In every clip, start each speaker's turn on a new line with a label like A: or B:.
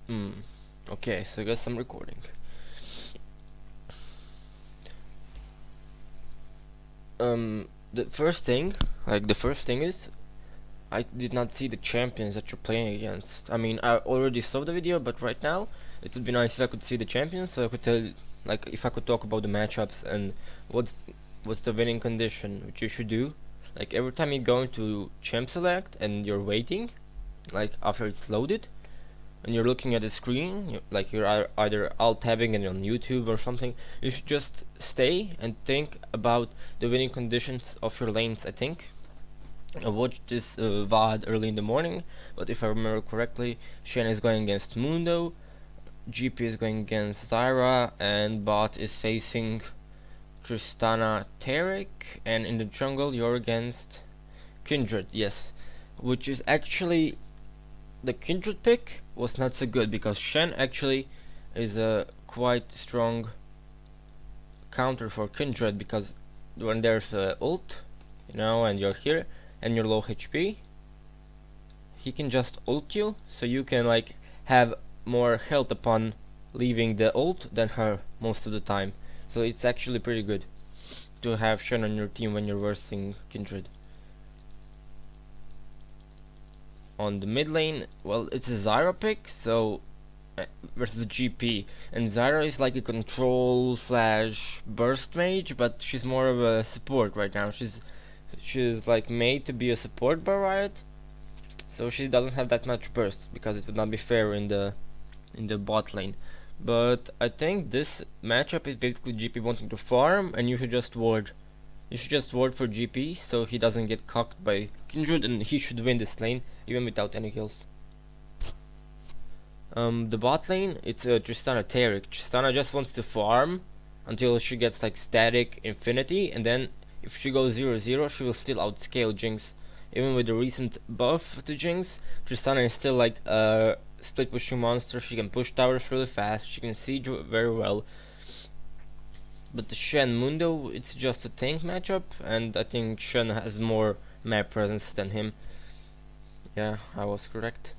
A: Okay, so I guess I'm recording. The first thing, is I did not see the champions that you're playing against. I mean, I already saw the video, but right now it would be nice if I could see the champions, so I could tell, like, if I could talk about the matchups and what's what's the winning condition, which you should do. Like every time you go into champ select and you're waiting, like after it's loaded, and you're looking at the screen, like you're either alt tabbing and on YouTube or something, you should just stay and think about the winning conditions of your lanes. I think I watched this VOD early in the morning, but if I remember correctly, Shen is going against Mundo, GP is going against Zyra, and bot is facing Tristana Tarek, and in the jungle you're against Kindred, yes, which is actually the Kindred pick was not so good because Shen actually is a quite strong counter for Kindred, because when there's a ult, and you're here and you're low HP, he can just ult you, so you can like have more health upon leaving the ult than her most of the time. So it's actually pretty good to have Shen on your team when you're versing Kindred. On the mid lane, well, it's a Zyra pick, so versus the GP, and Zyra is like a control slash burst mage, but she's more of a support right now. She's like made to be a support by Riot, so she doesn't have that much burst because it would not be fair in the bot lane. But I think this matchup is basically GP wanting to farm, and you should just ward. You should just ward for GP so he doesn't get cocked by Kindred, and he should win this lane even without any kills. The bot lane, it's Tristana Tarek. Tristana just wants to farm until she gets like static infinity, and then if she goes 0-0, she will still outscale Jinx. Even with the recent buff to Jinx, Tristana is still like a split pushing monster. She can push towers really fast, she can siege very well. But the Shen Mundo, it's just a tank matchup, and I think Shen has more map presence than him. Yeah, I was correct.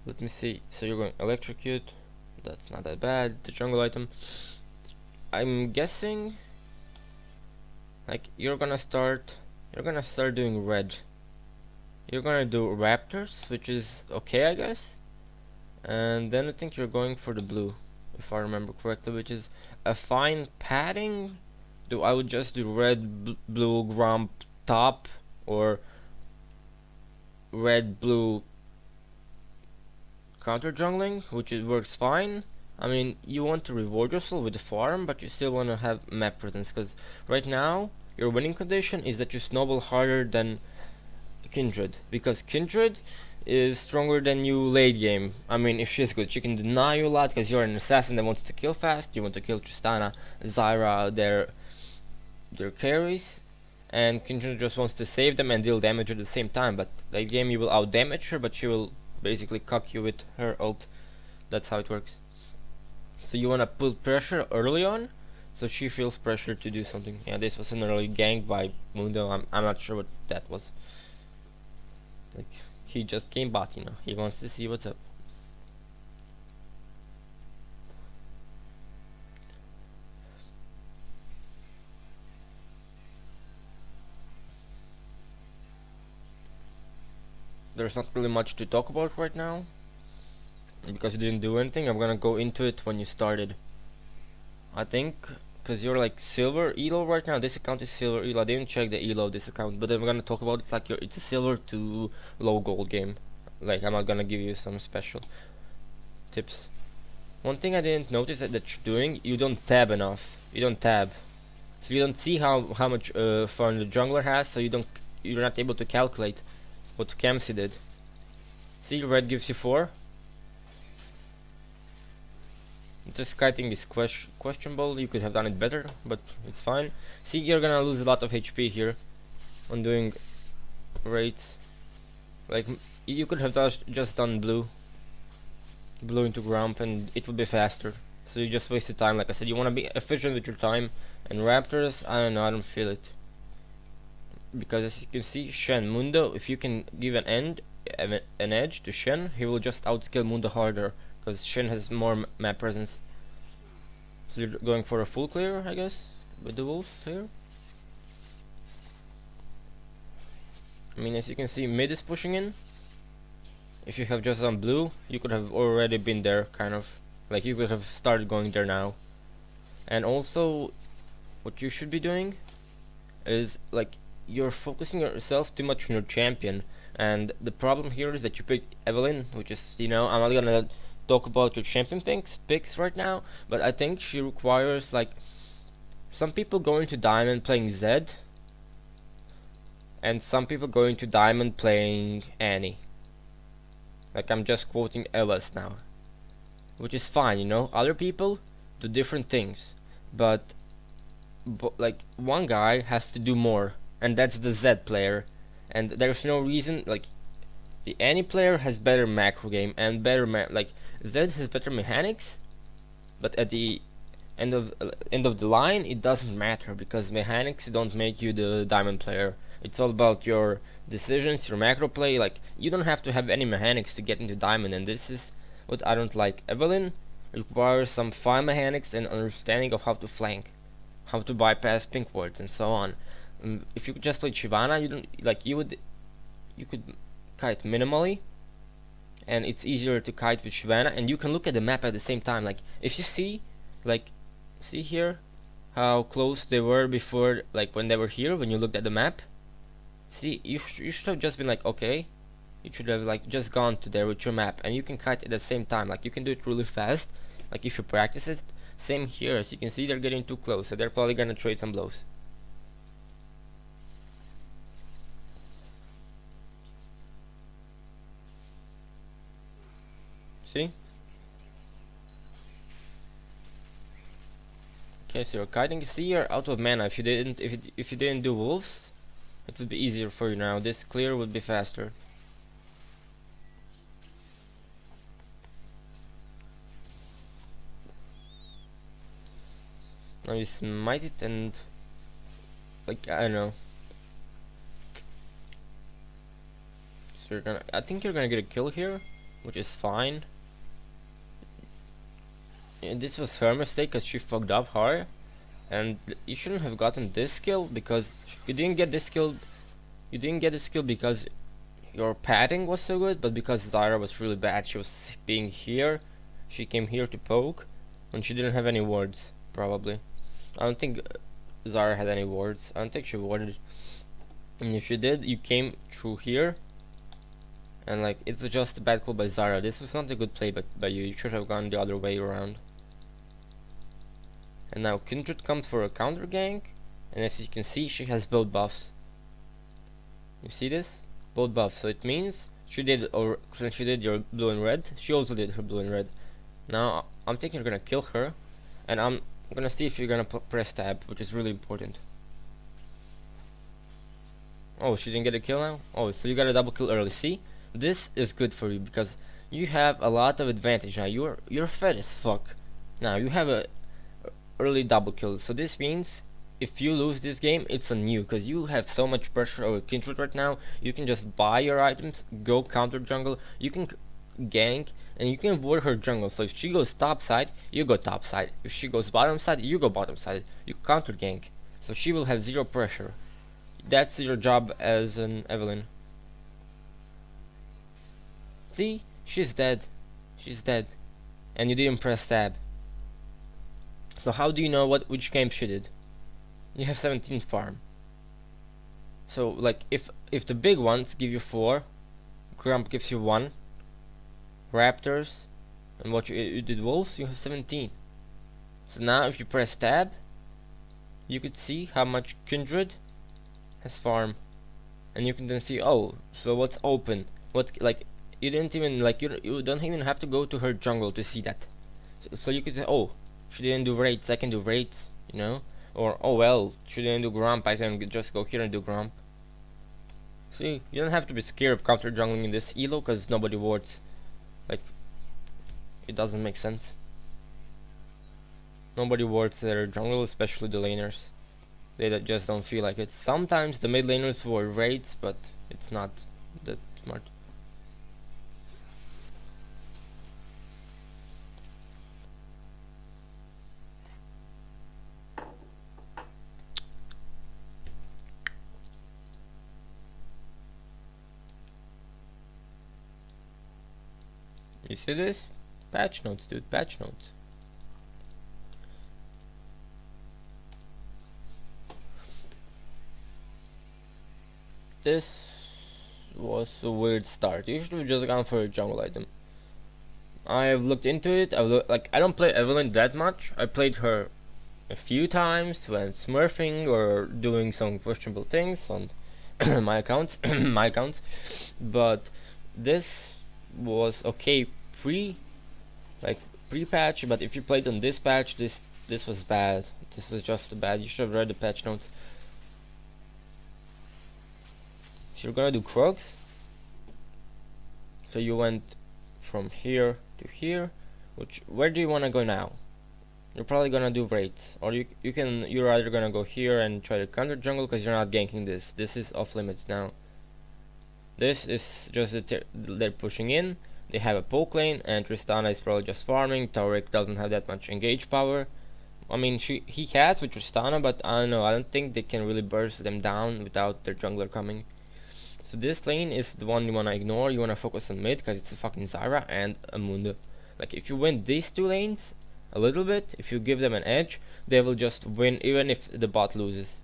A: Let me see. So you're going electrocute. That's not that bad. The jungle item. I'm guessing like you're gonna start doing red. You're gonna do raptors, which is okay, I guess. And then I think you're going for the blue, if I remember correctly, which is a fine padding. I would just do red, blue, grump top, or red, blue counter jungling, which it works fine. I mean, you want to reward yourself with the farm, but you still want to have map presence, because right now your winning condition is that you snowball harder than Kindred, because Kindred is stronger than you late game. I mean, if she's good, she can deny you a lot because you're an assassin that wants to kill fast. You want to kill Tristana, Zyra, their carries, and Kindred just wants to save them and deal damage at the same time. But late game you will out damage her, but she will basically cuck you with her ult. That's how it works. So you wanna put pressure early on, so she feels pressure to do something. Yeah, this was an early gank by Mundo. I'm not sure what that was. Like, he just came bot, he wants to see what's up. There's not really much to talk about right now, because you didn't do anything. I'm gonna go into it when you started. I think, because you're like silver elo right now. This account is silver elo. I didn't check the elo of this account, but I'm gonna talk about it like it's a silver to low gold game. Like, I'm not gonna give you some special tips. One thing I didn't notice that you're doing, you don't tab enough. You don't tab, so you don't see how much farm the jungler has. So you're not able to calculate what Kamsi did. See, red gives you 4. This kiting is questionable. You could have done it better, but it's fine. See, you're gonna lose a lot of HP here on doing raids. Like, you could have just done blue into grump, and it would be faster. So you just wasted time. Like I said, you want to be efficient with your time. And raptors, I don't know, I don't feel it, because as you can see, Shen Mundo, if you can give an edge to Shen, he will just outscale Mundo harder, because Shin has more map presence. So you're going for a full clear, I guess, with the wolves here. I mean, as you can see, mid is pushing in. If you have just on blue, you could have already been there, kind of. Like, you could have started going there now. And also, what you should be doing is, like, you're focusing yourself too much on your champion. And the problem here is that you picked Evelyn, which is, you know, I'm not gonna talk about your champion picks right now, but I think she requires, like, some people going to Diamond playing Zed, and some people going to Diamond playing Annie. Like, I'm just quoting Ellis now, which is fine, you know. Other people do different things, but like, one guy has to do more, and that's the Zed player. And there's no reason, like, the Annie player has better macro game and better like, Zed has better mechanics, but at the end of the line, it doesn't matter, because mechanics don't make you the Diamond player. It's all about your decisions, your macro play. Like, you don't have to have any mechanics to get into Diamond, and this is what I don't like. Evelyn requires some fine mechanics and understanding of how to flank, how to bypass pink wards, and so on. If you could just play Shyvana, you don't, like, you could kite minimally, and it's easier to kite with Shyvana, and you can look at the map at the same time. Like, if you see, like, see here how close they were before, like, when they were here, when you looked at the map. See, you should have just been like, okay, you should have, like, just gone to there with your map, and you can kite at the same time. Like, you can do it really fast, like, if you practice it. Same here, as you can see, they're getting too close, so they're probably gonna trade some blows. See? Okay, so you're kiting. See, you're out of mana. If you didn't do wolves, it would be easier for you now. This clear would be faster. Now you smite it and, like, I don't know. So I think you're gonna get a kill here, which is fine. And this was her mistake, because she fucked up hard. And you shouldn't have gotten this kill, because you didn't get this kill. You didn't get this kill because your padding was so good, but because Zyra was really bad. She was being here. She came here to poke when she didn't have any wards, probably. I don't think Zyra had any wards. I don't think she warded. And if she did, you came through here. And, like, it was just a bad call by Zyra. This was not a good play by you. You should have gone the other way around. And now Kindred comes for a counter gank, and as you can see, she has both buffs. You see this? Both buffs. So it means she did, or since she did your blue and red, she also did her blue and red. Now I'm thinking you're gonna kill her, and I'm gonna see if you're gonna press tab, which is really important. Oh, she didn't get a kill now? Oh, so you got a double kill early. See? This is good for you, because you have a lot of advantage now. You're fed as fuck. Now you have a early double kill, so this means if you lose this game, it's on you, because you have so much pressure over Kindred right now. You can just buy your items, go counter jungle, you can gank, and you can avoid her jungle. So if she goes top side, you go top side. If she goes bottom side, you go bottom side. You counter gank, so she will have zero pressure. That's your job as an Evelyn. See, she's dead. She's dead, and you didn't press tab. So how do you know which game she did? You have 17 farm. So, like, if the big ones give you 4, Grump gives you 1, Raptors, and what you did wolves, you have 17. So now if you press tab, you could see how much Kindred has farm, and you can then see, oh, so what's open? What, like, you didn't even, like, you don't even have to go to her jungle to see that. So you could say, oh, she didn't do raids, I can do raids, you know? Or, oh well, she didn't do Grump, I can just go here and do Grump. See, you don't have to be scared of counter jungling in this elo, because nobody wards. Like, it doesn't make sense. Nobody wards their jungle, especially the laners. They just don't feel like it. Sometimes the mid laners ward raids, but it's not that smart. You see this? Patch notes, dude, patch notes. This was a weird start. You should have just gone for a jungle item. I've looked into it. I don't play Evelyn that much. I played her a few times when smurfing or doing some questionable things on my accounts, my accounts. But this was okay pre-patch. But if you played on this patch, this was bad. This was just bad. You should have read the patch notes. So you're gonna do Crocs. So you went from here to here. Where do you wanna go now? You're probably gonna do raids, or you're either gonna go here and try to counter jungle because you're not ganking this. This is off limits now. This is just they're pushing in. They have a poke lane, and Tristana is probably just farming. Taurik doesn't have that much engage power. I mean, he has with Tristana, but I don't know. I don't think they can really burst them down without their jungler coming. So this lane is the one you wanna ignore. You wanna focus on mid because it's a fucking Zyra and a Mundo. Like if you win these two lanes a little bit, if you give them an edge, they will just win even if the bot loses.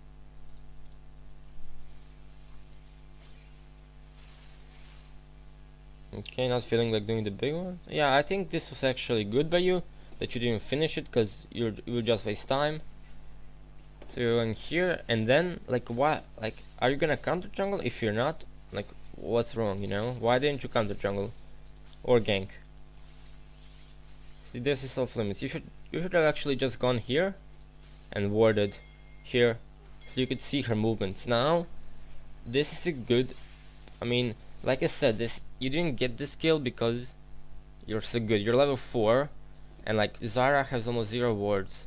A: Okay, not feeling like doing the big one. Yeah, I think this was actually good by you that you didn't finish it because you will just waste time. So you're going here, and then like what? Like, are you gonna counter jungle? If you're not, like, what's wrong? You know, why didn't you counter jungle or gank? See, this is off limits. You should have actually just gone here and warded here, so you could see her movements. Now, this is a good. I mean, like I said, you didn't get this kill because you're so good. You're level 4, and like Zyra has almost 0 wards.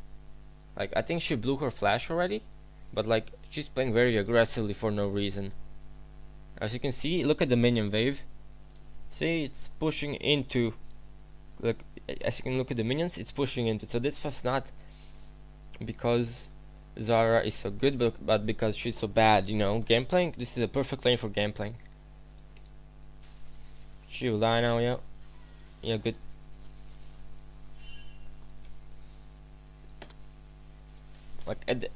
A: Like I think she blew her flash already, but like she's playing very aggressively for no reason. As you can see, look at the minion wave. See, it's pushing into. Look, as you can look at the minions, it's pushing into. So this was not because Zyra is so good, but because she's so bad. You know, gameplaying. This is a perfect lane for gameplaying. She will die now, yeah. Yeah, good. Like,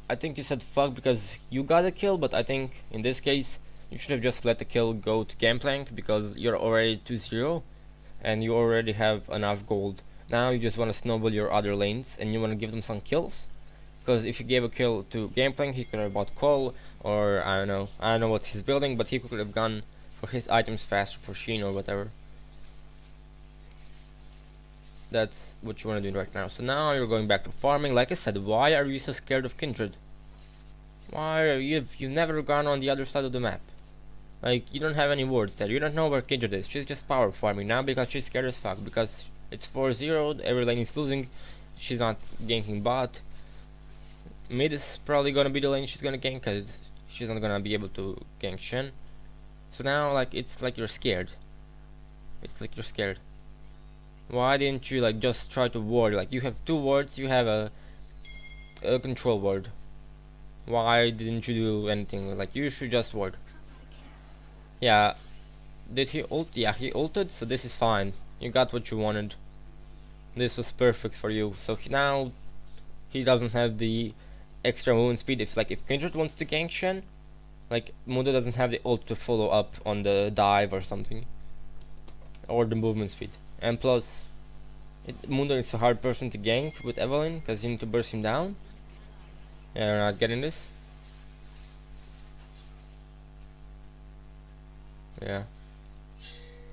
A: I think you said fuck because you got a kill, but I think in this case you should have just let the kill go to Gangplank because you're already 2-0 and you already have enough gold. Now you just want to snowball your other lanes and you want to give them some kills. Because if you gave a kill to Gangplank, he could have bought coal, or I don't know what he's building, but he could have gone for his items faster for Sheen or whatever. That's what you want to do right now. So now you're going back to farming. Like I said, why are you so scared of Kindred? Why are you've never gone on the other side of the map? Like, you don't have any wards there. You don't know where Kindred is. She's just power farming now because she's scared as fuck. Because it's 4-0, every lane is losing. She's not ganking bot. Mid is probably gonna be the lane she's gonna gank because she's not gonna be able to gank Shen. So now, like, it's like you're scared. It's like you're scared. Why didn't you like just try to ward? Like, you have 2 wards, you have a control ward. Why didn't you do anything? Like, you should just ward. Yeah. Did he ult? Yeah, he ulted, so this is fine. You got what you wanted. This was perfect for you. So now he doesn't have the extra movement speed. If Kindred wants to gank Shen, like, Mundo doesn't have the ult to follow up on the dive or something, or the movement speed. And plus, Mundo is a hard person to gank with Evelyn because you need to burst him down. Yeah, you're not getting this. Yeah.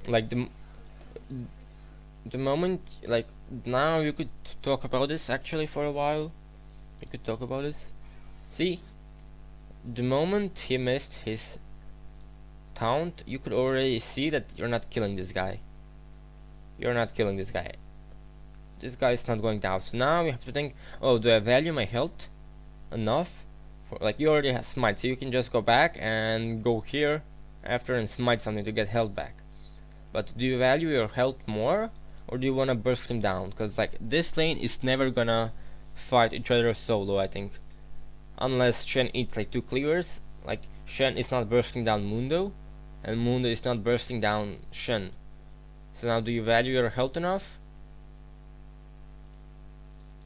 A: Like the moment, like, now you could talk about this actually for a while. You could talk about this. See, the moment he missed his taunt, you could already see that you're not killing this guy. You're not killing this guy. This guy is not going down. So now you have to think, oh, do I value my health enough? For, like, you already have smite, so you can just go back and go here after and smite something to get health back. But do you value your health more, or do you want to burst him down? Because like, this lane is never gonna fight each other solo, I think. Unless Shen eats like 2 cleavers. Like, Shen is not bursting down Mundo, and Mundo is not bursting down Shen. So now do you value your health enough?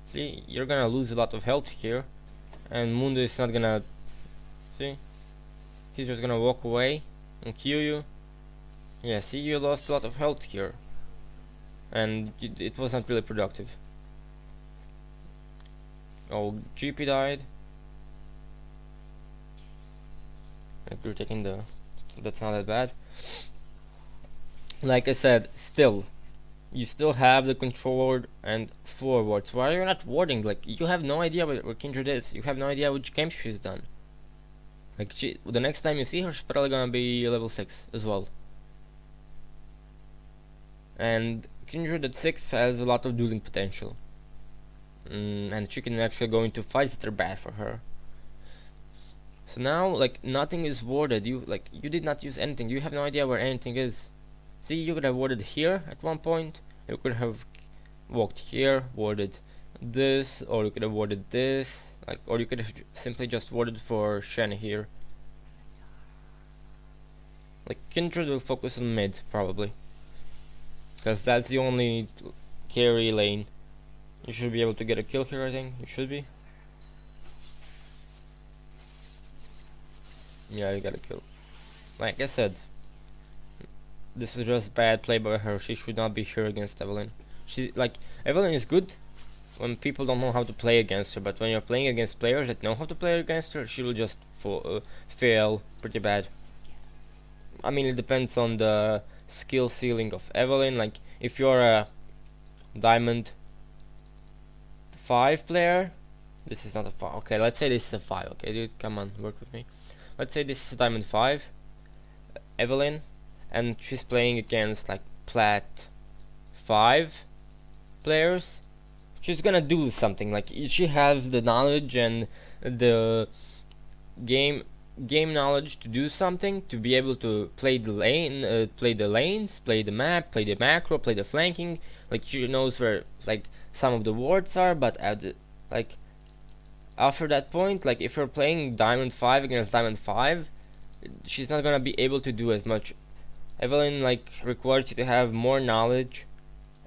A: See, you're gonna lose a lot of health here, and Mundo is not gonna, see, he's just gonna walk away and kill you. Yeah, see, you lost a lot of health here, and it was not really productive. Oh, GP died. If you're taking the, that's not that bad. Like I said, still, you still have the controller and forwards. Why are you not warding? Like, you have no idea where Kindred is. You have no idea which camp she's done. Like, the next time you see her, she's probably gonna be level 6 as well. And Kindred at 6 has a lot of dueling potential. And she can actually go into fights that are bad for her. So now, like, nothing is warded. You did not use anything. You have no idea where anything is. See, you could have warded here at one point. You could have walked here, warded this, or you could have warded this, like, or you could have simply just warded for Shen here. Like, Kindred will focus on mid probably, because that's the only carry lane. You should be able to get a kill here. I think you should be. Yeah, you got a kill. Like I said, this is just bad play by her. She should not be here against Evelyn. Evelyn is good when people don't know how to play against her, but when you're playing against players that know how to play against her, she will just fail pretty bad. I mean, it depends on the skill ceiling of Evelyn. Like, if you're a Diamond 5 player, this is not a 5. Okay, let's say this is a 5. Okay, dude, come on, work with me. Let's say this is a Diamond 5, Evelyn, and she's playing against like Plat 5 players. She's gonna do something. Like, she has the knowledge and the game knowledge to do something, to be able to play the lane, play the lanes, play the map, play the macro, play the flanking. Like, she knows where like some of the wards are, but like after that point, like if you're playing Diamond 5 against Diamond 5, she's not gonna be able to do as much. Evelyn like requires you to have more knowledge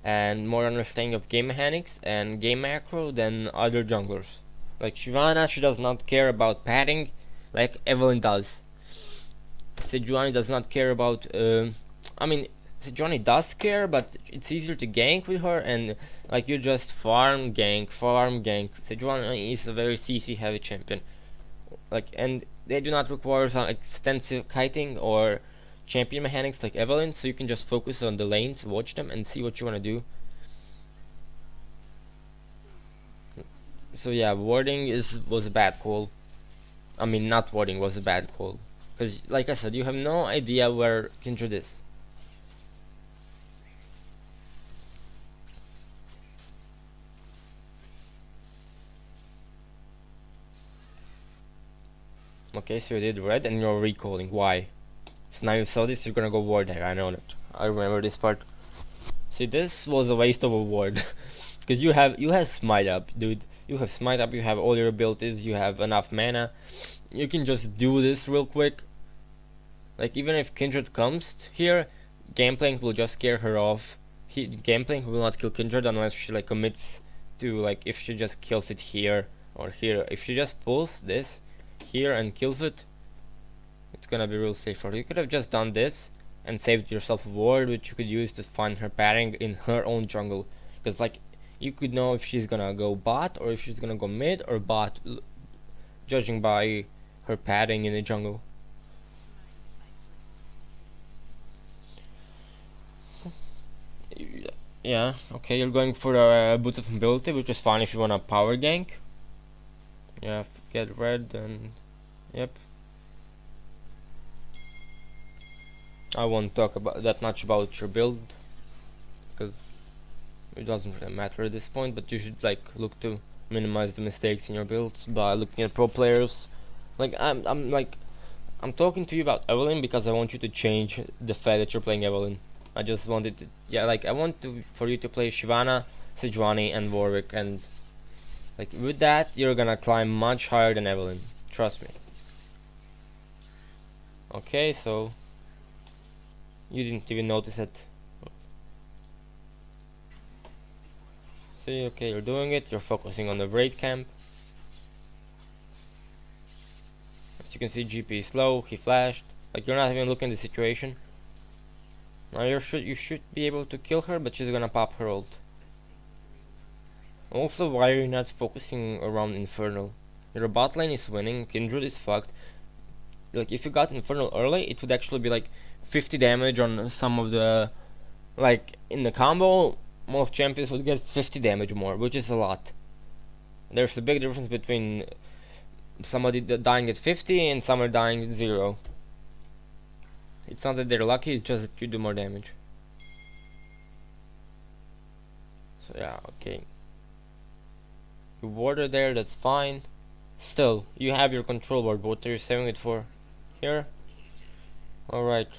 A: and more understanding of game mechanics and game macro than other junglers. Like Shyvana, she does not care about padding like Evelyn does. Sejuani does not care about I mean, Sejuani does care, but it's easier to gank with her, and like you just farm gank. Sejuani is a very CC heavy champion. Like, and they do not require some extensive kiting or champion mechanics like Evelyn, so you can just focus on the lanes, watch them, and see what you want to do. So yeah, warding was a bad call. I mean, not warding was a bad call, because like I said, you have no idea where Kindred is. Okay, so you did red and you're recalling. Why? So now you saw this, you're gonna go ward there. I know that. I remember this part. See, this was a waste of a ward. Because you have smite up, dude. You have smite up, you have all your abilities, you have enough mana. You can just do this real quick. Like, even if Kindred comes here, Gameplank will just scare her off. Gameplank will not kill Kindred unless she like commits to, like, if she just kills it here or here. If she just pulls this here and kills it, it's gonna be real safe for her. You could have just done this and saved yourself a ward, which you could use to find her padding in her own jungle. Because like, you could know if she's gonna go bot or if she's gonna go mid or bot, judging by her padding in the jungle. Yeah, okay, you're going for the boots of mobility, which is fine if you wanna power gank. Yeah, get red and yep. I won't talk about that much about your build, because it doesn't really matter at this point, but you should like look to minimize the mistakes in your builds by looking at pro players. Like, I'm talking to you about Evelyn because I want you to change the fact that you're playing Evelyn. I just wanted to, yeah, like I want for you to play Shyvana, Sejuani and Warwick, and like with that you're gonna climb much higher than Evelyn, trust me. Okay, so you didn't even notice it. See, okay, you're doing it. You're focusing on the raid camp. As you can see, GP is slow. He flashed. Like, you're not even looking at the situation. Now you should be able to kill her, but she's gonna pop her ult. Also, why are you not focusing around Infernal? Your bot lane is winning. Kindred is fucked. Like, if you got Infernal early, it would actually be like 50 damage on some of the, like, in the combo most champions would get 50 damage more, which is a lot. There's a big difference between somebody dying at 50 and someone dying at 0. It's not that they're lucky, it's just that you do more damage. So yeah, okay. You warded there, that's fine. Still, you have your control ward. What are you saving it for? Here? Alright.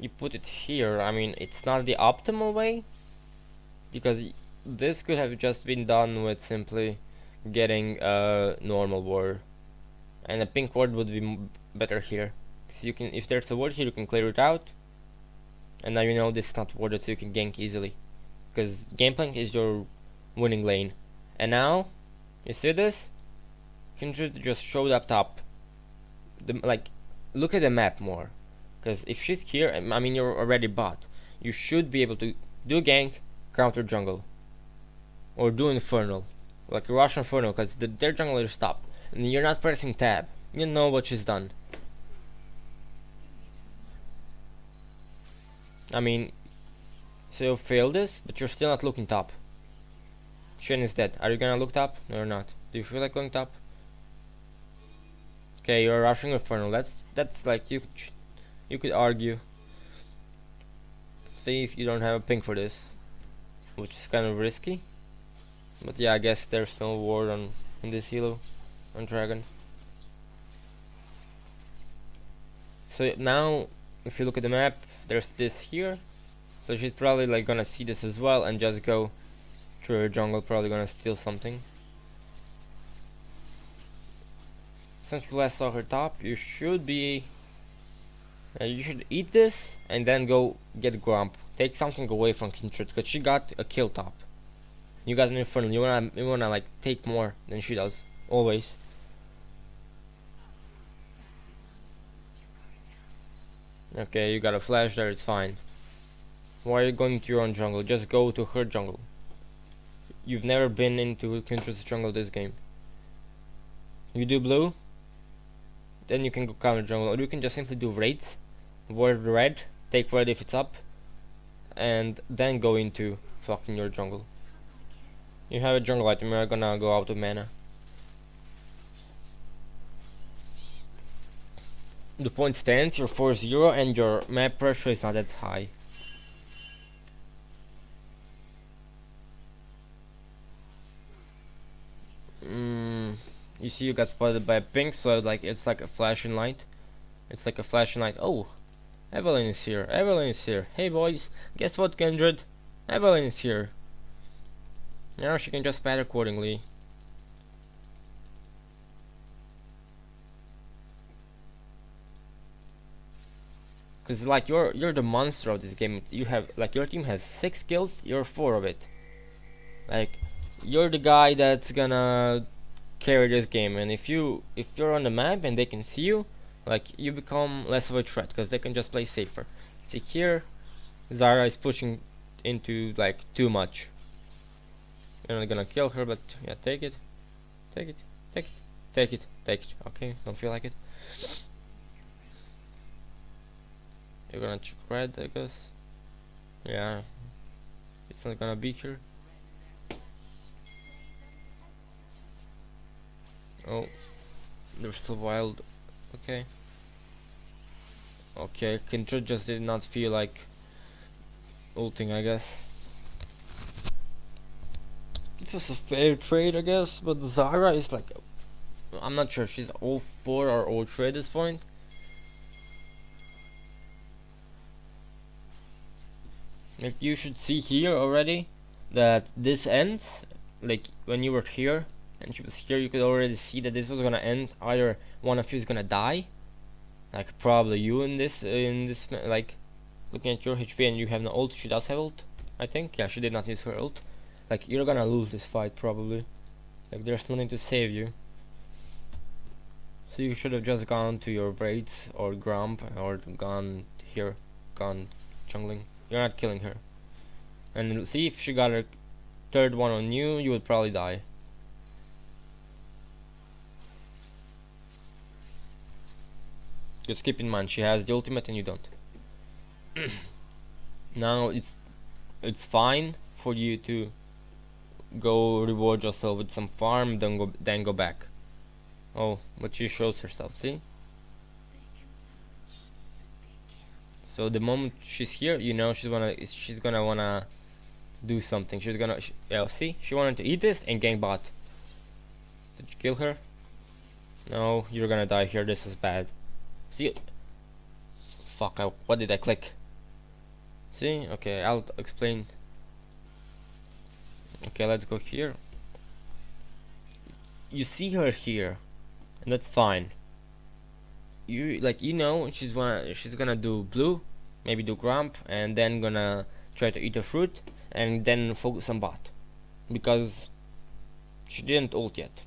A: You put it here. I mean, it's not the optimal way, because this could have just been done with simply getting a normal ward, and a pink ward would be better here. So you can, if there's a ward here, you can clear it out, and now you know this is not warded, so you can gank easily, because Gangplank is your winning lane. And now you see this? Kindred just showed up top. Like, look at the map more, because if she's here, I mean, you're already bot. You should be able to do gank, counter jungle, or do Infernal, like rush Infernal, because their jungler is top, and you're not pressing tab. You know what she's done. I mean, so you failed this, but you're still not looking top. Shen is dead. Are you gonna look top? No, you're not. Do you feel like going top? Okay, you're rushing Infernal. That's like you could argue. See if you don't have a ping for this, which is kind of risky. But yeah, I guess there's no ward on this helo on Dragon. So now, if you look at the map, there's this here. So she's probably like gonna see this as well and just go through her jungle, probably gonna steal something. Since you last saw her top, you should be you should eat this and then go get Grump. Take something away from Kindred, because she got a kill top. You got an Infernal. You wanna like take more than she does, always. Okay, you got a flash there, it's fine. Why are you going to your own jungle? Just go to her jungle. You've never been into Kindred's jungle this game. You do blue, then you can go counter jungle, or you can just simply do raids, ward red, take red if it's up, and then go into fucking your jungle. You have a jungle item, you're gonna go out of mana. The point stands, you're 4-0 and your map pressure is not that high. You see you got spotted by a pink, so like it's like a flashing light. It's like a flashing light. Oh, Evelyn is here. Evelyn is here. Hey boys, guess what, Kindred? Evelyn is here. Now she can just pad accordingly. Cause like you're the monster of this game. You have like your team has 6 kills, you're 4 of it. Like you're the guy that's gonna carry this game, and if you're on the map and they can see you, like you become less of a threat because they can just play safer. See here, Zara is pushing into like too much. You're not gonna kill her, but yeah, take it, take it, take it, take it, take it. Okay, don't feel like it. You're gonna check red, I guess. Yeah, it's not gonna be here. Oh, they're still wild. Okay. Okay, Kindred just did not feel like ulting, I guess. It's just a fair trade, I guess, but Zara is like, I'm not sure if she's 0-4 or 0-3 at this point. Like, you should see here already that this ends, like when you were here and she was here, you could already see that this was gonna end. Either one of you is gonna die, like probably you in this like looking at your HP, and you have no ult. She does have ult, I think. Yeah, she did not use her ult. like you're gonna lose this fight probably. Like there's nothing to save you. So you should have just gone to your braids or grump or gone here, gone jungling. You're not killing her. And see if she got her third one on you, you would probably die. Just keep in mind she has the ultimate and you don't. Now it's fine for you to go reward yourself with some farm, then go back. Oh, but she shows herself, see? So the moment she's here, you know she's gonna wanna do something. She's gonna yeah, see? She wanted to eat this and gank bot. Did you kill her? No, you're gonna die here. This is bad. See? Fuck, what did I click? See? Okay, I'll explain. Okay, let's go here. You see her here, and that's fine. You know she's gonna do blue, maybe do grump, and then gonna try to eat a fruit, and then focus on bot, because she didn't ult yet.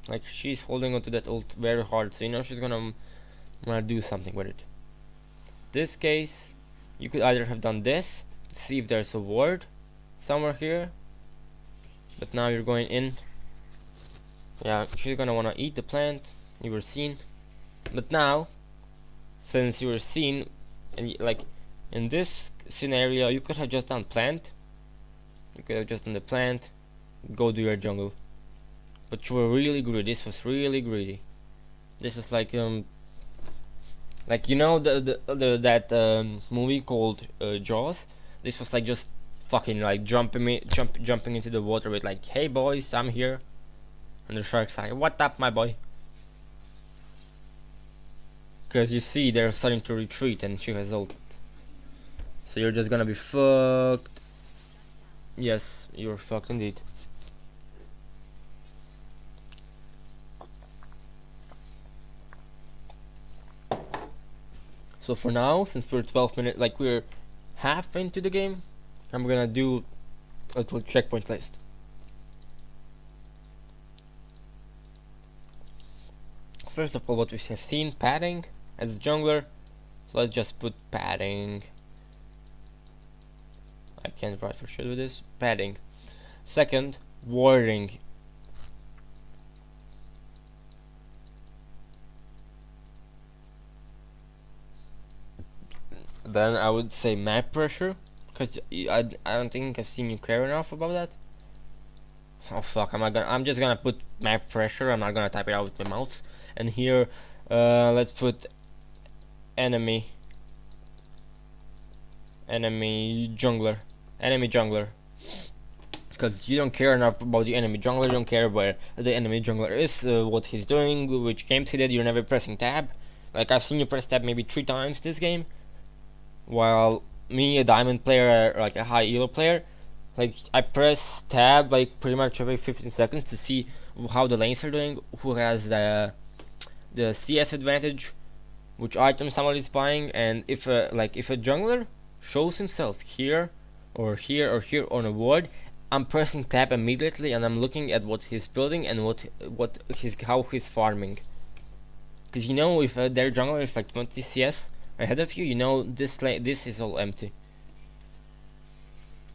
A: Like she's holding onto that ult very hard, so you know she's gonna do something with it. This case, you could either have done this to see if there's a ward somewhere here, but now you're going in. Yeah, she's gonna wanna eat the plant. You were seen, but now, since you were seen, and like in this scenario, you could have just done plant. You could have just done the plant, go do your jungle. But you were really greedy. This was really greedy. This was like you know that movie called Jaws. This was like just fucking like jumping into the water with like, hey boys, I'm here. And the shark's like, what up, my boy? Because you see, they're starting to retreat, and she has ult. So you're just gonna be fucked. Yes, you're fucked indeed. So for now, since we're 12 minutes, like we're half into the game, I'm gonna do a little checkpoint list. First of all, what we have seen, padding as a jungler. So let's just put padding. I can't write for sure with this. Padding. Second, warding. Then I would say map pressure, because I don't think I've seen you care enough about that. Oh fuck, I'm just gonna put map pressure. I'm not gonna type it out with my mouth. And here, let's put enemy jungler, because you don't care enough about the enemy jungler. You don't care where the enemy jungler is, what he's doing, which games he did. You're never pressing tab. Like I've seen you press tab maybe 3 times this game, while me, a diamond player, like a high elo player, like I press tab like pretty much every 15 seconds to see how the lanes are doing, who has the CS advantage, which item someone is buying, and if a jungler shows himself here or here or here on a ward, I'm pressing tab immediately and I'm looking at what he's building and how he's farming. Because you know, if their jungler is like 20 CS ahead of you, you know this is all empty.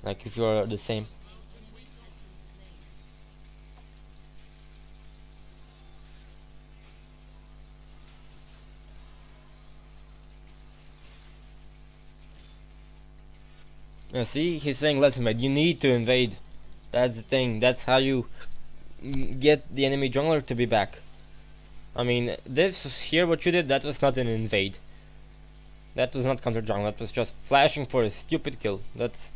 A: Like if you're the same. See, he's saying, listen mate, you need to invade. That's the thing. That's how you get the enemy jungler to be back. I mean, this here, what you did, that was not an invade. That was not counter jungle. That was just flashing for a stupid kill. That's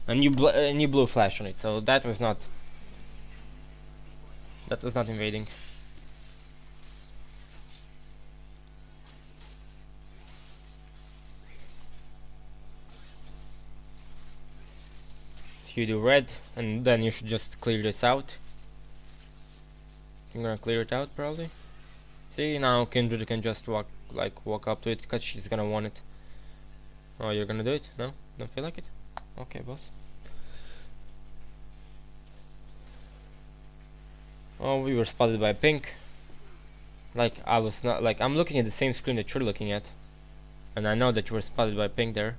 A: and you blew flash on it. So that was not invading. So you do red, and then you should just clear this out. I'm gonna clear it out probably. See, now Kindred can just walk up to it because she's gonna want it. Oh, you're gonna do it? No? Don't feel like it? Okay, boss. Oh, we were spotted by pink. Like, I was not, like, I'm looking at the same screen that you're looking at. And I know that you were spotted by pink there.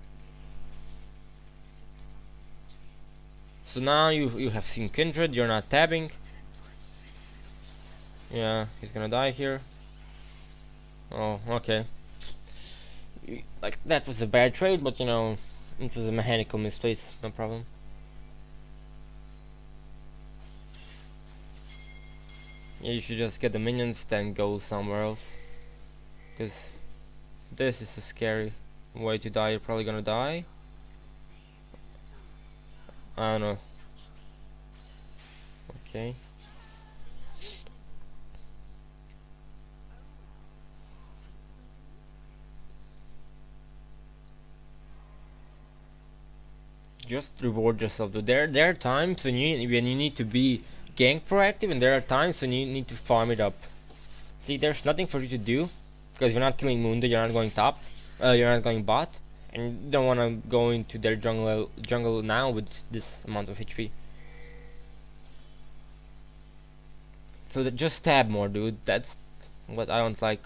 A: So now you have seen Kindred, you're not tabbing. Yeah, he's gonna die here. Oh, okay. Like, that was a bad trade, but you know, it was a mechanical misplace, no problem. Yeah, you should just get the minions, then go somewhere else. Because this is a scary way to die. You're probably gonna die. I don't know. Okay. Just reward yourself. There are times when you need to be gank proactive, and there are times when you need to farm it up. See, there's nothing for you to do because you're not killing Mundo. You're not going top. You're not going bot, and you don't want to go into their jungle now with this amount of HP. So that just tab more, dude. That's what I don't like.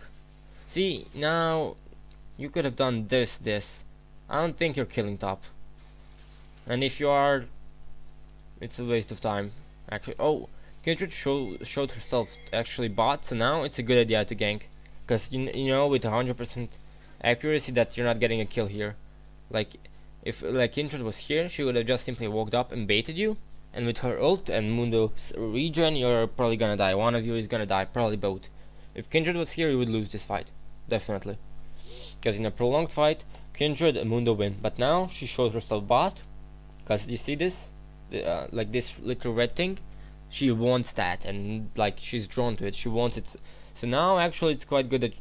A: See, now you could have done this. I don't think you're killing top. And if you are, it's a waste of time. Actually, oh, Kindred showed herself actually bot, so now it's a good idea to gank. Because you know with 100% accuracy that you're not getting a kill here. Like, if like Kindred was here, she would have just simply walked up and baited you. And with her ult and Mundo's regen, you're probably gonna die. One of you is gonna die, probably both. If Kindred was here, you would lose this fight. Definitely. Because in a prolonged fight, Kindred and Mundo win. But now she showed herself bot. Because you see this? Like this little red thing? She wants that, and like she's drawn to it. She wants it. So now actually it's quite good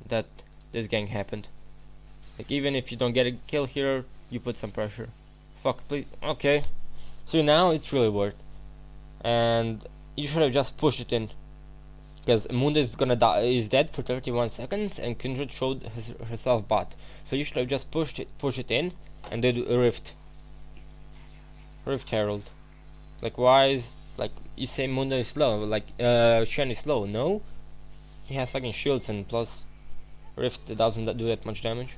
A: that this gang happened. Like even if you don't get a kill here, you put some pressure. Fuck, please. Okay. So now it's really worth. And you should have just pushed it in. Because Mundo is gonna die, is dead for 31 seconds, and Kindred showed herself bot. So you should have just push it in, and did a rift. Rift Herald. Like why is, like, you say Mundo is slow, like Shen is slow, no? He has fucking shields, and plus Rift doesn't do that much damage.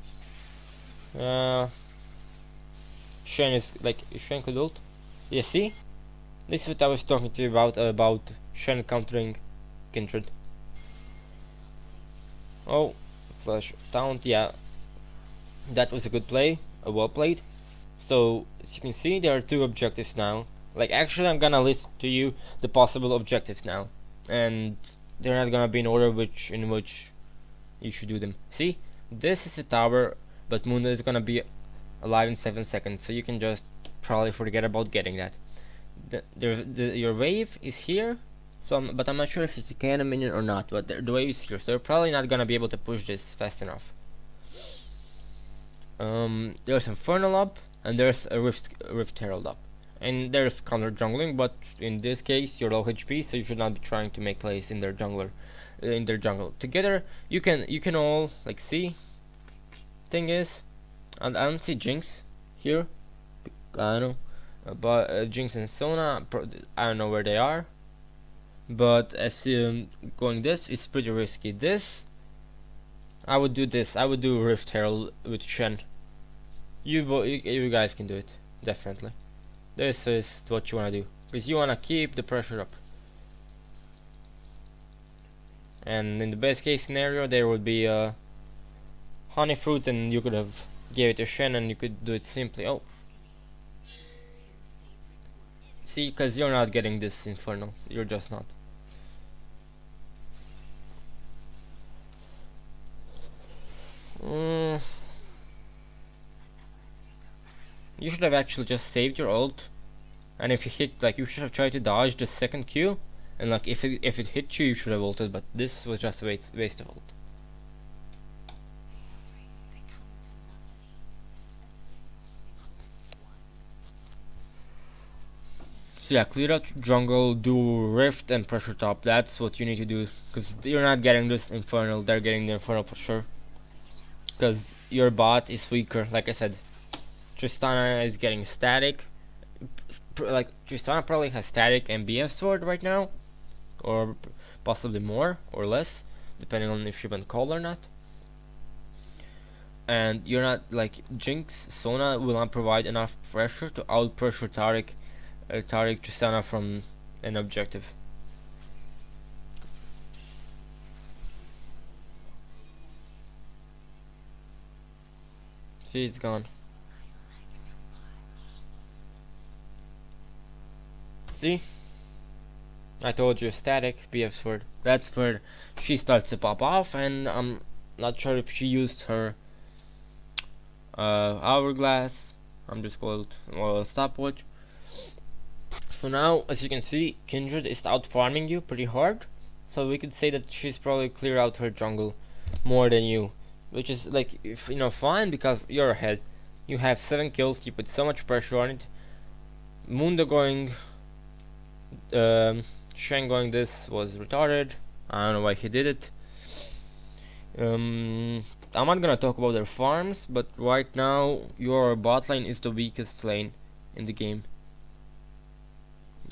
A: Shen is, like, Shen could ult. You see? This is what I was talking to you about Shen countering Kindred. Oh, flash taunt, yeah. That was a good play, well played. So, as you can see, there are two objectives now. Like, actually, I'm gonna list to you the possible objectives now. And they're not gonna be in order in which you should do them. See? This is a tower, but Mundo is gonna be alive in 7 seconds, so you can just probably forget about getting that. Your wave is here, but I'm not sure if it's a cannon minion or not, but the wave is here, so you're probably not gonna be able to push this fast enough. There's Infernal up, and there's a Rift Herald up. And there's counter jungling, but in this case you're low HP, so you should not be trying to make plays in their jungle. Together, you can all, like, see. Thing is, and I don't see Jinx here. I don't know, but Jinx and Sona, I don't know where they are. But as going this is pretty risky. This, I would do this. I would do Rift Herald with Shen. You guys can do it, definitely. This is what you wanna do, because you wanna keep the pressure up. And in the best case scenario, there would be a honey fruit, and you could have gave it to Shen, and you could do it simply. Oh, see, because you're not getting this Infernal. You're just not. You should have actually just saved your ult, and if you hit, like, you should have tried to dodge the second Q, and like if it hit you, you should have ulted. But this was just a waste of ult. So yeah, clear out jungle, do Rift and pressure top. That's what you need to do, because you're not getting this Infernal. They're getting the Infernal for sure, because your bot is weaker. Like I said, Tristana is getting static. Like, Tristana probably has static and BF sword right now, or possibly more or less, depending on if she went cold or not. And you're not like Jinx. Sona will not provide enough pressure to out pressure Taric Tristana from an objective. See, it's gone. See? I told you, static, BF's word. That's where she starts to pop off, and I'm not sure if she used her hourglass. I'm just called stopwatch. So now, as you can see, Kindred is out farming you pretty hard. So we could say that she's probably clear out her jungle more than you, which is like, if, you know, fine, because you're ahead. You have 7 kills. You put so much pressure on it. Mundo going, Shen going this was retarded. I don't know why he did it. I'm not gonna talk about their farms, but right now your bot lane is the weakest lane in the game.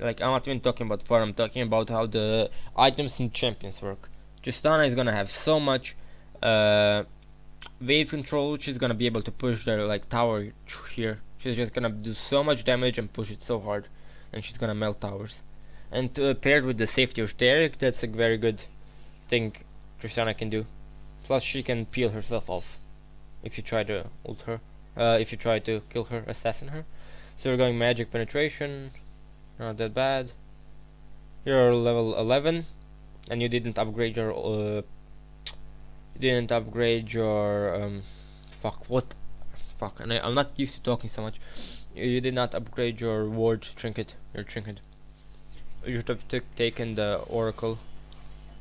A: Like, I'm not even talking about farm, I'm talking about how the items and champions work. Tristana is gonna have so much wave control. She's gonna be able to push their like tower here. She's just gonna do so much damage and push it so hard, and she's gonna melt towers. And paired with the safety of Taric, that's a very good thing Tristana can do. Plus she can peel herself off if you try to ult her, if you try to kill her, assassin her. So we're going magic penetration, not that bad. You're level 11, and you didn't upgrade your fuck, and I'm not used to talking so much. You did not upgrade your ward trinket, your trinket. You should have taken the oracle,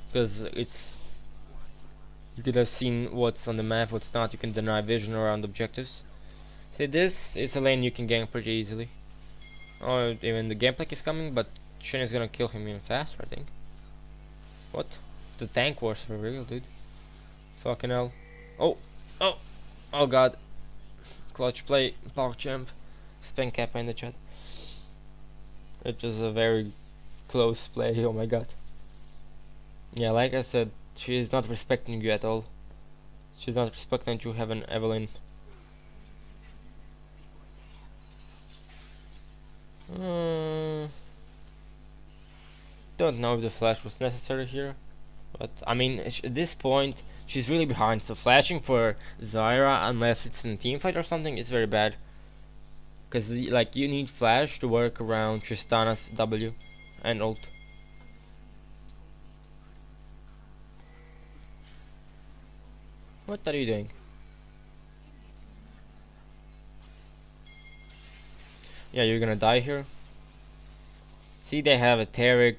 A: because it's, you could have seen what's on the map, what's not. You can deny vision around objectives. See, this is a lane you can gank pretty easily. Oh, even the gameplay is coming, but Shen is gonna kill him even faster, I think. What? The tank wars for real, dude. Fucking hell. Oh, oh, oh god. Clutch play, PogChamp. Spam Kappa in the chat. It was a very close play, oh my god. Yeah, like I said, she is not respecting you at all. She's not respecting that you have an Evelyn. Don't know if the flash was necessary here, but I mean, at this point she's really behind, so flashing for Zyra unless it's in a team fight or something is very bad, because like you need flash to work around Tristana's W and ult. What are you doing? Yeah, you're gonna die here. See, they have a Taric,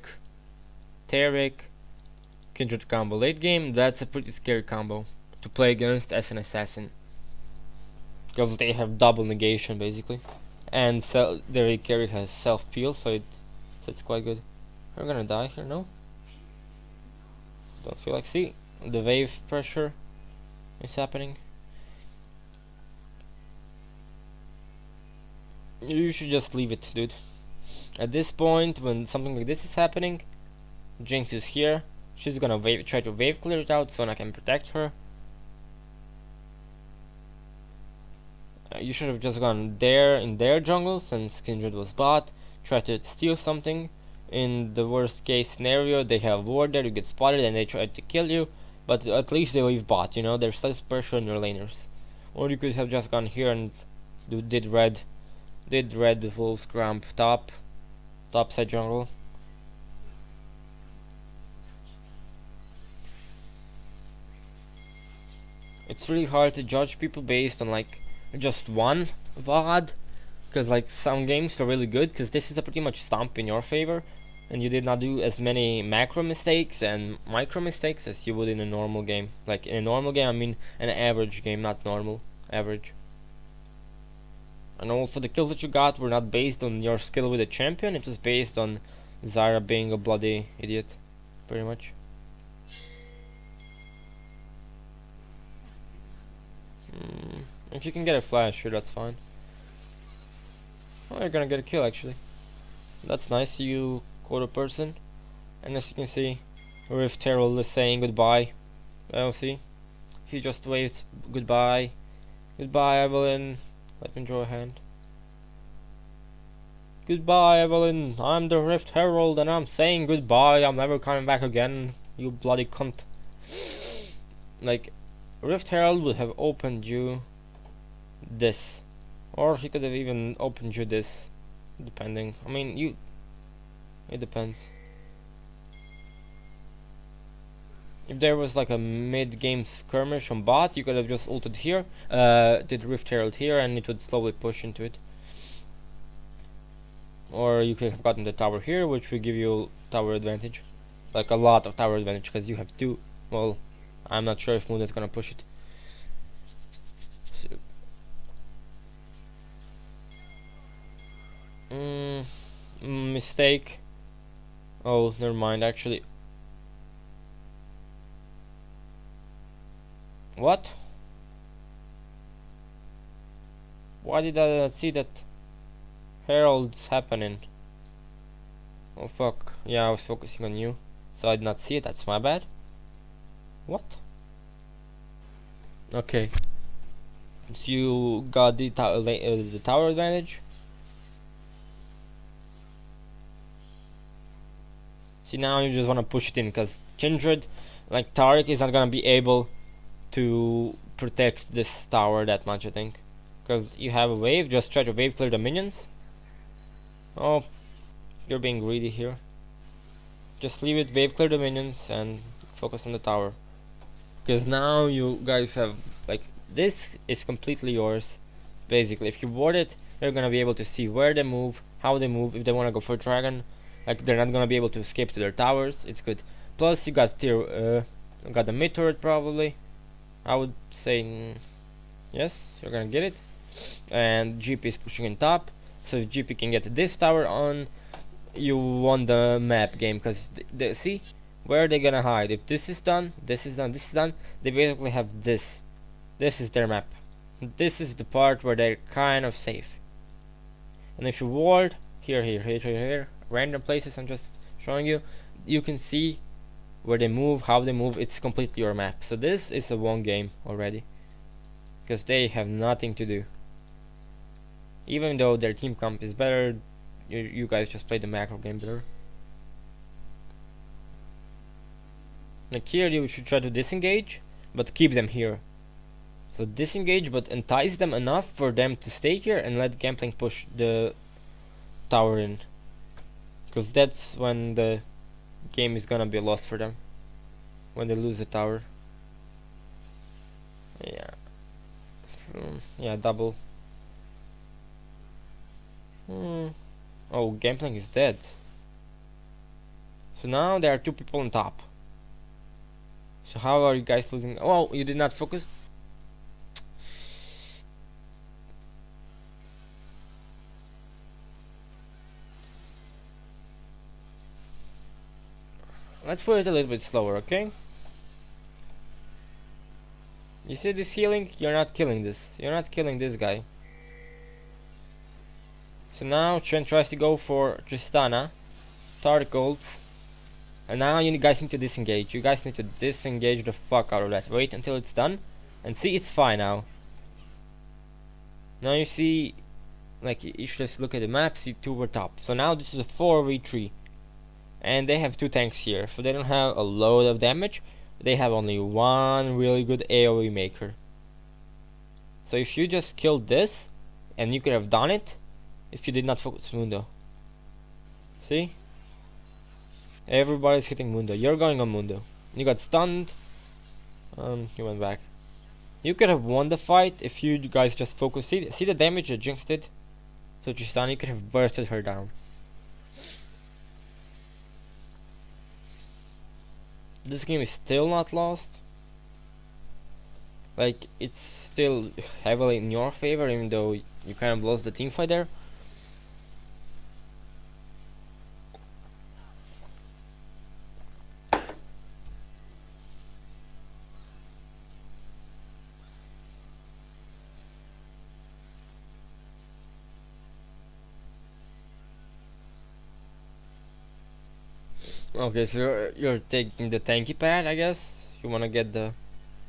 A: Kindred combo. Late game, that's a pretty scary combo to play against as an assassin, because they have double negation basically, and their carry has self peel, so it's quite good. We're gonna die here, no? Don't feel like. See, the wave pressure is happening. You should just leave it, dude. At this point, when something like this is happening, Jinx is here. She's gonna try to wave clear it out so I can protect her. You should have just gone there in their jungle since Kindred was bot. Try to steal something. In the worst case scenario, they have ward there, you get spotted and they try to kill you. But at least they leave bot, you know, there's less pressure on your laners. Or you could have just gone here and did red with Wolf's Cramp top side jungle. It's really hard to judge people based on like just one VOD, because like some games are really good because this is a pretty much stomp in your favor, and you did not do as many macro mistakes and micro mistakes as you would in a normal game. Like in a normal game, I mean an average game, not normal, average. And also the kills that you got were not based on your skill with the champion, it was based on Zyra being a bloody idiot, pretty much. If you can get a flash, sure, that's fine. Oh, you're gonna get a kill actually. That's nice, you quota person. And as you can see, Rift Herald is saying goodbye. Well, see, he just waved goodbye. Goodbye, Evelyn. Let me draw a hand. Goodbye, Evelyn. I'm the Rift Herald and I'm saying goodbye. I'm never coming back again, you bloody cunt. Like, Rift Herald would have opened you this. Or he could have even opened you this. Depending. I mean, it depends. If there was like a mid-game skirmish on bot, you could have just ulted here, did Rift Herald here, and it would slowly push into it. Or you could have gotten the tower here, which will give you tower advantage. Like a lot of tower advantage, because you have two. Well, I'm not sure if Moon is gonna push it. So, mistake. Oh, never mind, actually. What? Why did I not see that Herald's happening? Oh fuck. Yeah, I was focusing on you, so I did not see it. That's my bad. What? Okay. So you got the tower advantage. See, now you just wanna push it in, because Kindred, like Taric, is not gonna be able to protect this tower that much, I think. Because you have a wave, just try to wave clear the minions. Oh, you're being greedy here. Just leave it, wave clear the minions, and focus on the tower. Because now you guys have, like, this is completely yours. Basically, if you ward it, you're gonna be able to see where they move, how they move, if they wanna go for dragon. Like, they're not gonna be able to escape to their towers. It's good. Plus, you got got the mid turret probably. I would say yes, you're gonna get it. And GP is pushing in top. So if GP can get this tower on, you won the map game. Because see, where are they gonna hide? If this is done, this is done, this is done, they basically have this. This is their map. This is the part where they're kind of safe. And if you ward here, random places, I'm just showing you, you can see where they move, how they move. It's completely your map. So this is a won game already, because they have nothing to do. Even though their team comp is better, you guys just play the macro game better. Like here you should try to disengage, but keep them here. So disengage, but entice them enough for them to stay here and let Gambling push the tower in. Because that's when the game is gonna be lost for them. When they lose the tower. Yeah. Yeah, double. Oh, Gambling is dead. So now there are two people on top. So how are you guys losing? Oh, you did not focus? Let's put it a little bit slower, okay? You see this healing? You're not killing this. You're not killing this guy. So now Chen tries to go for Tristana. Taric ults. And now you guys need to disengage. You guys need to disengage the fuck out of that. Wait until it's done. And see, it's fine now. Now you see, like, you should just look at the map, see two were top. So now this is a 4v3. And they have two tanks here. So they don't have a load of damage. They have only one really good AoE maker. So if you just killed this, and you could have done it, if you did not focus Mundo. See? Everybody's hitting Mundo. You're going on Mundo. You got stunned. He went back. You could have won the fight if you guys just focus. See the damage that Jinx did? So Tristana, you could have bursted her down. This game is still not lost. Like, it's still heavily in your favor, even though you kind of lost the team fight there. Okay, so you're taking the tanky pad, I guess. You wanna get the,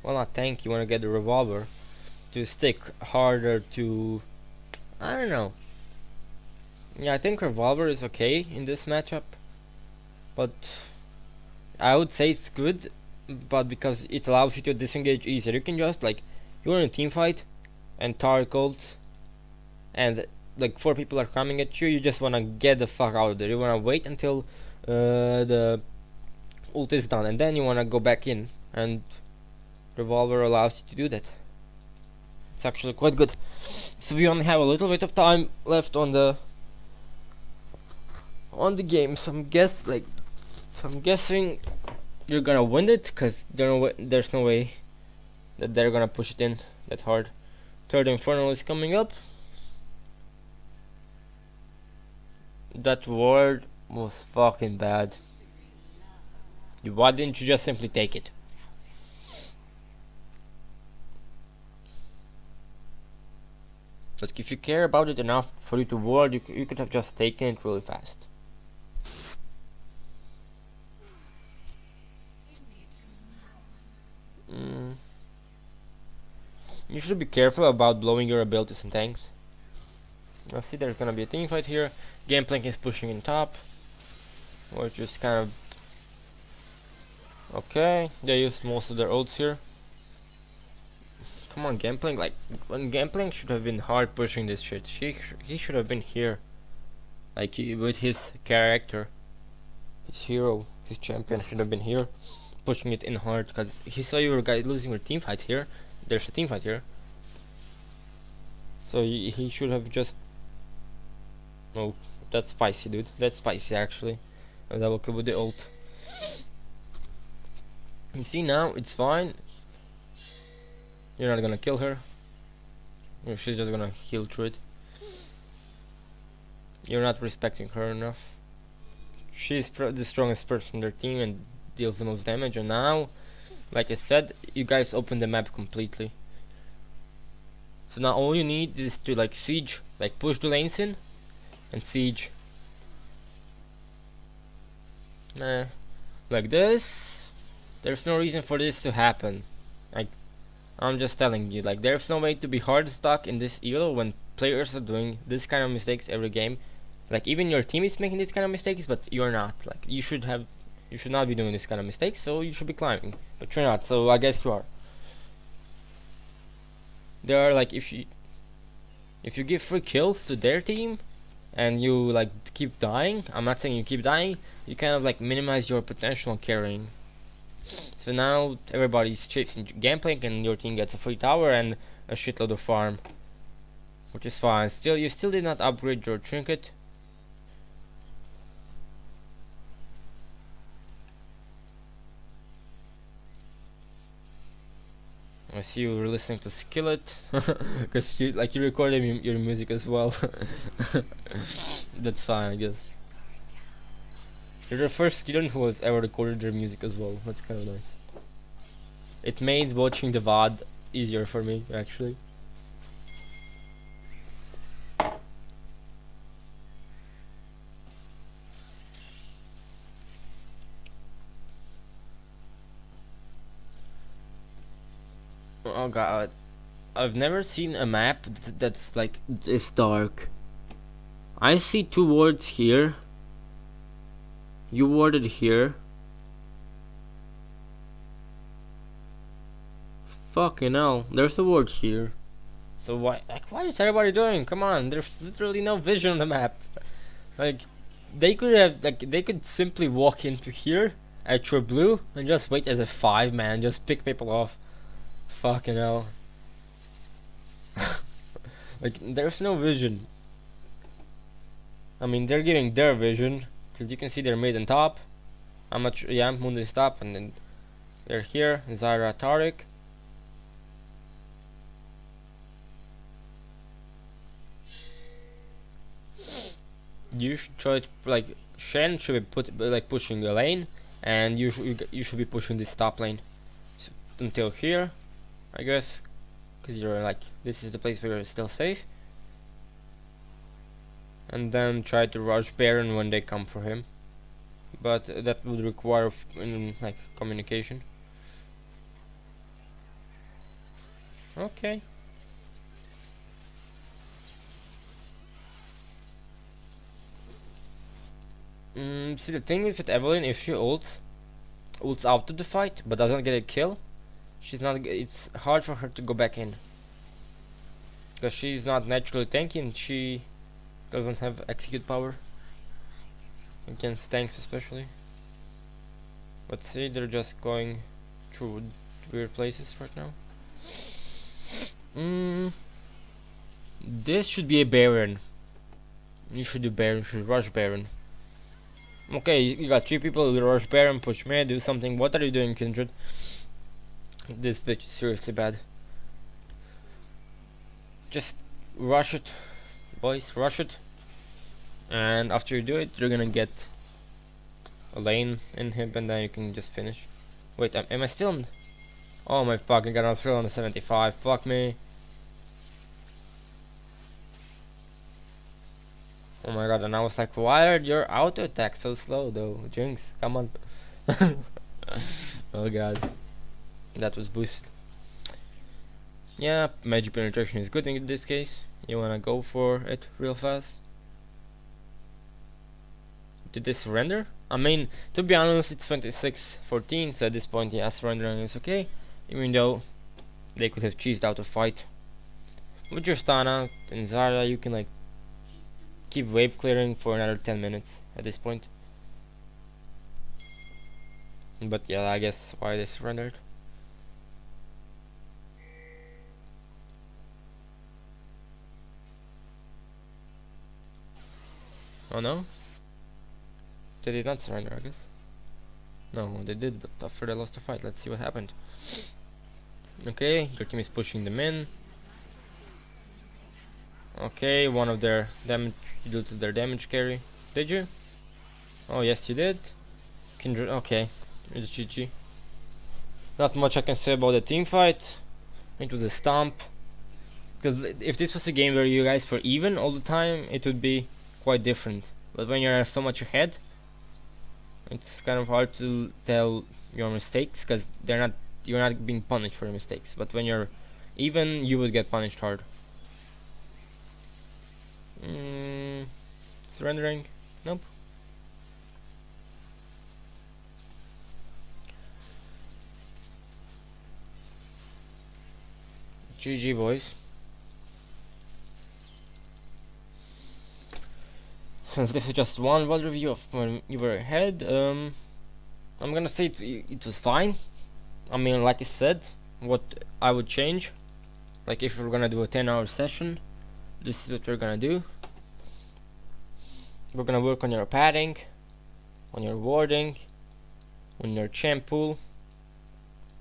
A: well, not tank. You wanna get the revolver to stick harder to. I don't know. Yeah, I think revolver is okay in this matchup, but I would say it's good, but because it allows you to disengage easier. You can just like you're in a team fight and target golds and like four people are coming at you. You just wanna get the fuck out of there. You wanna wait until the ult is done, and then you wanna go back in. And revolver allows you to do that. It's actually quite good. So we only have a little bit of time left on the game. So I'm guessing you're gonna win it because there's no way that they're gonna push it in that hard. Third Infernal is coming up. That ward was fucking bad. Why didn't you just simply take it? Like if you care about it enough for you to ward, you could have just taken it really fast. You should be careful about blowing your abilities and tanks. I see there's gonna be a team fight here. Gameplank is pushing in top. Or just kind of... Okay, they used most of their ults here. Come on, Gameplank, like, when Gameplank should have been hard pushing this shit. He should have been here. Like, with his character. His hero, his champion should have been here. Pushing it in hard, because he saw you were guys losing your team fight here. There's a team fight here. So he should have just... Oh, that's spicy, dude. That's spicy, actually. A double kill with the ult. You see now, it's fine. You're not gonna kill her. She's just gonna heal through it. You're not respecting her enough. She's the strongest person on their team and deals the most damage. And now, like I said, you guys open the map completely. So now all you need is to like siege, like push the lanes in and siege. Like this. There's no reason for this to happen. Like, I'm just telling you, like there's no way to be hard stuck in this elo when players are doing this kind of mistakes every game. Like even your team is making these kind of mistakes, but you're not. Like you should not be doing this kind of mistakes, so you should be climbing. But you're not, so I guess you are. There are like if you give free kills to their team and you like keep dying, I'm not saying you keep dying, you kind of like minimize your potential carrying. So now everybody's chasing Gameplank and your team gets a free tower and a shitload of farm, which is fine. Still, you still did not upgrade your trinket. I see you were listening to Skillet, because you recorded your music as well. That's fine, I guess. You're the first student who has ever recorded their music as well. That's kind of nice. It made watching the VOD easier for me, actually. Oh god, I've never seen a map that's like this dark. I see two wards here. You warded here. Fucking hell, there's a ward here. So why is everybody doing? Come on, there's literally no vision on the map. Like, they could simply walk into here at your blue and just wait as a 5-man, just pick people off. Fucking hell. Like, there's no vision. I mean, they're giving their vision, because you can see they're mid and top. I'm not sure, yeah, Mundo is top, and then they're here, Zyra, Taric. You should try to, like, Shen should be pushing the lane, and you should be pushing this top lane until here, I guess, because you're like, this is the place where you're still safe. And then try to rush Baron when they come for him. but that would require like communication. Okay. See, the thing is with Evelyn, if she ults out of the fight but doesn't get a kill, she's not. It's hard for her to go back in because she's not naturally tanky and she doesn't have execute power against tanks especially. But see, they're just going through weird places right now. This should be a Baron. You should do Baron. You should rush Baron. Okay, you got 3 people. You rush Baron, push me, do something. What are you doing, Kindred? This bitch is seriously bad. Just rush it, boys. Rush it. And after you do it, you're gonna get a lane in him, and then you can just finish. Wait, am I still on? Oh my fucking god, I'm still on the 75. Fuck me. Oh my god, and I was like, why are your auto attacks so slow though? Jinx, come on. Oh god. That was boosted. Yeah, magic penetration is good in this case. You wanna go for it real fast. Did they surrender? I mean, to be honest, it's 26-14, so at this point, yeah, surrendering is okay. Even though they could have cheesed out a fight. With your stun out and Zarya, you can like keep wave clearing for another 10 minutes at this point. But yeah, I guess why they surrendered. Oh no? They did not surrender, I guess. No, they did, but after they lost the fight, let's see what happened. Okay, your team is pushing them in. Okay, one of their damage, you did their damage carry. Did you? Oh yes, you did. Kindred, okay, it's GG. Not much I can say about the team fight. It was a stomp. Because if this was a game where you guys were even all the time, it would be quite different. But when you're so much ahead, it's kind of hard to tell your mistakes because you're not being punished for your mistakes. But when you're even, you would get punished hard. Surrendering? Nope. GG, boys. Since this is just one world review of when you were ahead, I'm gonna say it was fine. I mean, like I said, what I would change, like if we're gonna do a 10-hour session, this is what we're gonna do. We're gonna work on your padding, on your warding, on your champ pool.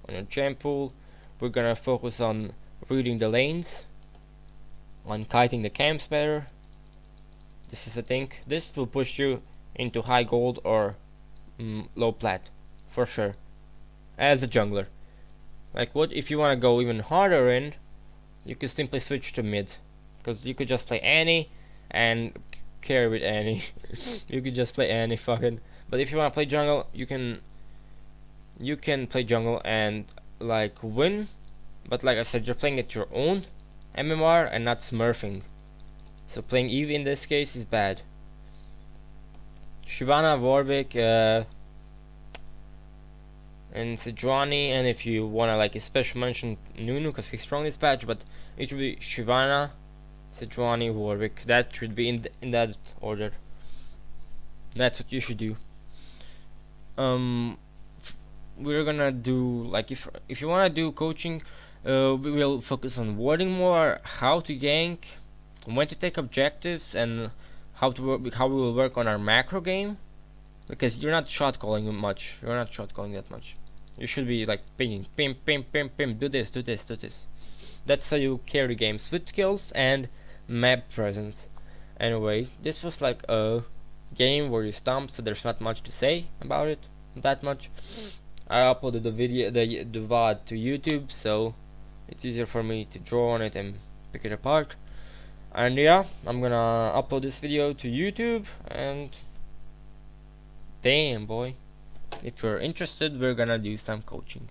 A: We're gonna focus on reading the lanes, on kiting the camps better. This is a thing. This will push you into high gold or low plat, for sure. As a jungler. Like what if you wanna go even harder in, you could simply switch to mid. Because you could just play Annie and carry with Annie. You could just play Annie fucking. But if you wanna play jungle, you can play jungle and like win. But like I said, you're playing at your own MMR and not smurfing. So playing Eve in this case is bad. Shyvana, Warwick, and Sejuani, and if you wanna like especially mention Nunu because he's strong this patch, but it should be Shyvana, Sejuani, Warwick. That should be in that order. That's what you should do. We're gonna do like if you wanna do coaching, we will focus on warding more, how to gank, when to take objectives, and how we will work on our macro game, because you're not shot calling much. You're not shot calling that much. You should be like pinging, pim, do this. That's how you carry games with kills and map presence. Anyway, this was like a game where you stomped, so there's not much to say about it. That much. I uploaded the video, the VOD to YouTube, so it's easier for me to draw on it and pick it apart. And yeah, I'm gonna upload this video to YouTube, and Damn, boy. If you're interested, we're gonna do some coaching.